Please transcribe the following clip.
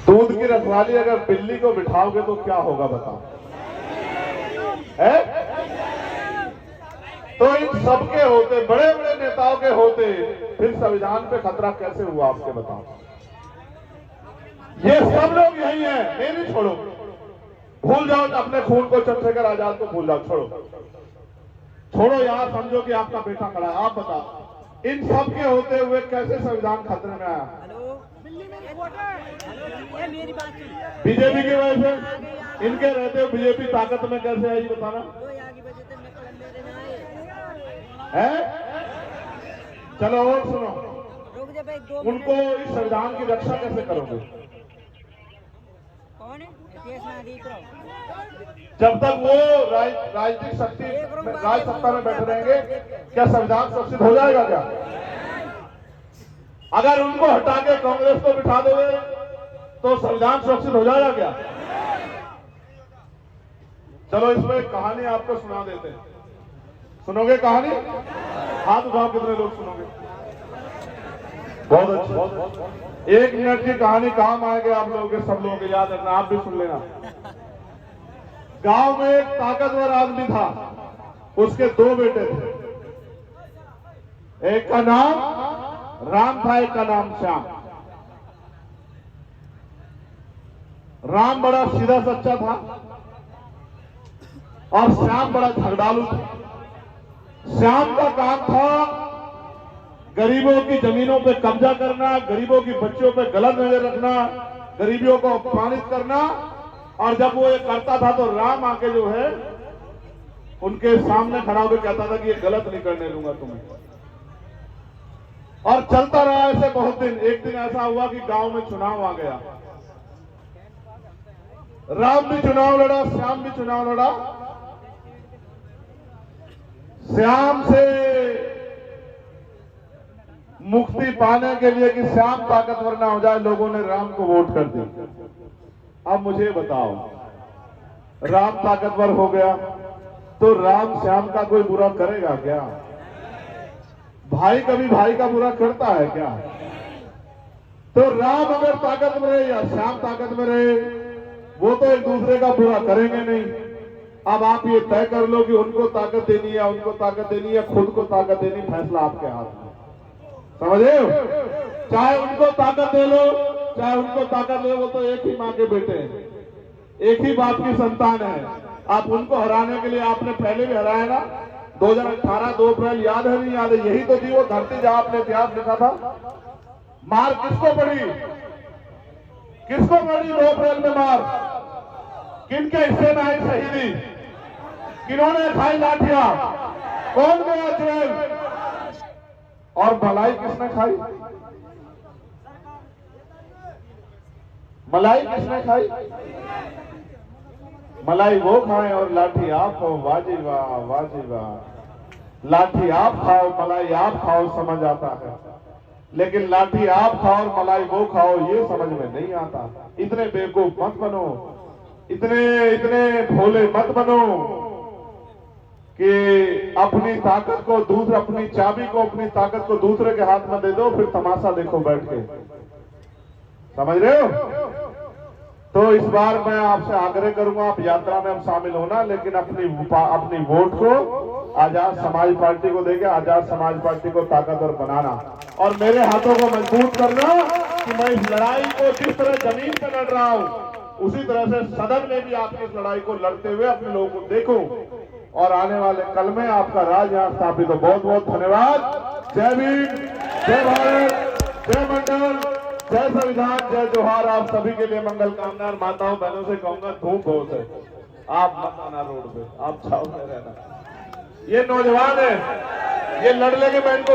दूध की रखवाली अगर बिल्ली को बिठाओगे तो क्या होगा बताओ? है? तो इन सबके होते, बड़े बड़े नेताओं के होते, फिर संविधान पे खतरा कैसे हुआ आपके बताओ? ये सब लोग यही हैं, नहीं छोड़ो, भूल जाओ अपने खून को, चंद्रशेखर आजाद को भूल जाओ, छोड़ो यार, समझो कि आपका बेटा खड़ा है। आप बताओ इन सब के होते हुए कैसे संविधान खतरे में आया? बीजेपी की वजह से, इनके रहते हुए बीजेपी ताकत में कैसे आई बताना है? चलो और सुनो, उनको इस संविधान की रक्षा कैसे करोगे? जब तक वो राजनीतिक शक्ति राज सत्ता में बैठे रहेंगे, क्या संविधान सुरक्षित हो जाएगा क्या? अगर उनको हटा के कांग्रेस को बिठा दोगे तो संविधान सुरक्षित हो जाएगा क्या? चलो इसमें एक कहानी आपको सुना देते हैं, सुनोगे कहानी? हाथ उठाओ कितने लोग सुनोगे? बहुत अच्छी, 1 मिनट की कहानी काम आएगी आप लोगों के, सब लोगों के याद रखना, आप भी सुन लेना। गांव में एक ताकतवर आदमी था, उसके 2 बेटे थे, एक का नाम राम था, एक का नाम श्याम। राम बड़ा सीधा सच्चा था और श्याम बड़ा झगड़ालू था। श्याम का काम था गरीबों की जमीनों पे कब्जा करना, गरीबों की बच्चों पे गलत नजर रखना, गरीबियों को अपमानित करना। और जब वो ये करता था तो राम आके जो है उनके सामने खड़ा होकर कहता था कि ये गलत नहीं करने दूंगा तुम्हें। और चलता रहा ऐसे बहुत दिन। एक दिन ऐसा हुआ कि गांव में चुनाव आ गया, राम भी चुनाव लड़ा, श्याम भी चुनाव लड़ा। श्याम से मुक्ति पाने के लिए कि श्याम ताकतवर ना हो जाए, लोगों ने राम को वोट कर दी। अब मुझे बताओ, राम ताकतवर हो गया तो राम श्याम का कोई बुरा करेगा क्या? भाई कभी भाई का बुरा करता है क्या? तो राम अगर ताकत में रहे या श्याम ताकत में रहे, वो तो एक दूसरे का बुरा करेंगे नहीं। अब आप ये तय कर लो कि उनको ताकत देनी है, उनको ताकत देनी है, खुद को ताकत देनी, फैसला आपके हाथ में। समझे? चाहे उनको ताकत दे लो, चाहे उनको ताकत दे, वो तो एक ही माँ के बेटे हैं, एक ही बाप की संतान है। आप उनको हराने के लिए आपने पहले भी हराया ना, 2018 2 अप्रैल, याद है नहीं याद है? यही तो थी वो धरती जहां आपने इतिहास लिखा था। मार किसको पड़ी? किसको पड़ी 2 अप्रैल में मार? किनके हिस्से में आई शहीदी? किन्होंने खाई लाठियां? कौन गया जेल? और मलाई किसने खाई? मलाई किसने खाई? मलाई वो खाए और लाठी आप खाओ। वाजी वाह, वाजी वाह। लाठी आप खाओ, मलाई आप खाओ, समझ आता है, लेकिन लाठी आप खाओ और मलाई वो खाओ, ये समझ में नहीं आता। इतने बेवकूफ मत बनो, इतने भोले मत बनो कि अपनी ताकत को दूसरे, अपनी चाबी को, अपनी ताकत को दूसरे के हाथ में दे दो, फिर तमाशा देखो बैठ के। समझ रहे हो? तो इस बार मैं आपसे आग्रह करूंगा, आप यात्रा में हम शामिल होना, लेकिन अपनी वोट को आजाद समाज पार्टी को देके आजाद समाज पार्टी को ताकतवर बनाना और मेरे हाथों को मजबूत करना कि मैं इस लड़ाई को जिस तरह जमीन पर लड़ रहा हूं, उसी तरह से सदन में भी आपकी इस लड़ाई को लड़ते हुए अपने लोगों को देखूं और आने वाले कल में आपका राज यहां स्थापित हो। बहुत बहुत धन्यवाद। जय भीम, जय भारत, जय मंडल, जय संविधान, जय जोहार। आप सभी के लिए मंगल कामना। माताओं बहनों से कहूंगा धूप बहुत है, आप मत आना रोड पे, आप छाव में रहना। ये नौजवान है, ये लड़ लेंगे मैं इनको